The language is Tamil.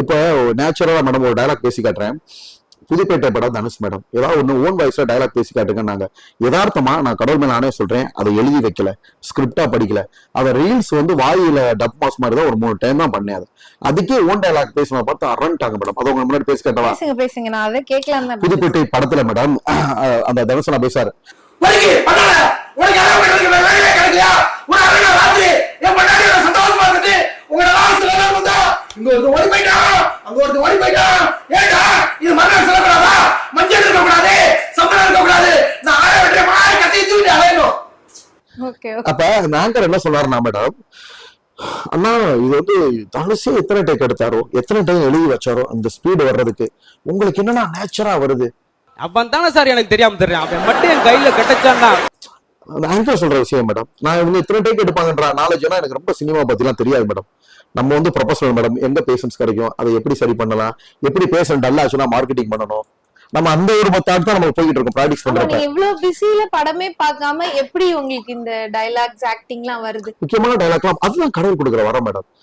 இப்போ நேச்சுரலா மேடம் ஒரு டயலாக் பேசி காட்டுறேன். புதுப்பேட்டை படம் தனுஷ் மேடம் ஏதாவது ஒண்ணு ஓன் வாய்ஸ்ல டயலாக் பேசி காட்டுங்கன்னாங்க. யதார்த்தமா நான் கடவுள் மேல நானே சொல்றேன், அதை எழுதி வைக்கல, ஸ்கிரிப்டா படிக்கல. அவ ரீல்ஸ் வந்து வாயில டப் மாஸ் மாதிரி தான் ஒரு 3 டைம் தான் பண்ணேன். அதுக்கே ஓன் டயலாக் பேசுனா பார்த்து அரண்டாங்க மேடம். அதை உங்க முன்னாடி பேசி காட்டவா? பேசுங்க பேசுங்க, நான் அதை கேட்கலாம் தான். புதுப்பேட்டை படத்துல மேடம் அந்த தனுஷனா பேசாரு. அப்ப ஆங்கர் என்ன சொன்னாருன்னா மேடம், அண்ணா இது வந்து தனுஷே எத்தனை டேக் எடுத்தாரோ, எத்தனை டைம் எழுதி வச்சாரோ அந்த ஸ்பீடு வர்றதுக்கு, உங்களுக்கு என்னன்னா நேச்சரா வருது. அவன் தானே சார் எனக்கு தெரியாம தெரியும், அவன் மட்டும் என் கையில கிடைச்சான்னா. அந்த ஆங்கர் சொல்ற விஷயம் மேடம், நான் இவங்க இத்தனை டேக் எடுப்பாங்கன்ற நாலேஜ் எல்லாம் எனக்கு ரொம்ப சினிமா பத்தி எல்லாம் தெரியாது மேடம். நம்ம வந்து ப்ரொஃபஷனல் மேடம், எங்க பேஷன்ஸ் கிடைக்கும், அதை எப்படி சரி பண்ணலாம், எப்படி பேஷண்ட் டல் ஆச்சுன்னா மார்க்கெட்டிங் பண்ணணும், நம்ம அந்த ஒரு மெத்தட் தான் நம்ம போயிட்டு இருக்கோம் பிராக்டிஸ் பண்றப்ப. இவ்வளவு பிஸில படமே பார்க்காம எப்படி உங்களுக்கு இந்த டயலாக்ஸ் ஆக்டிங்லாம் வருது? முக்கியமான டயலாக்லாம் அதுதான் கடவுள் கொடுக்குற வரம் மேடம்.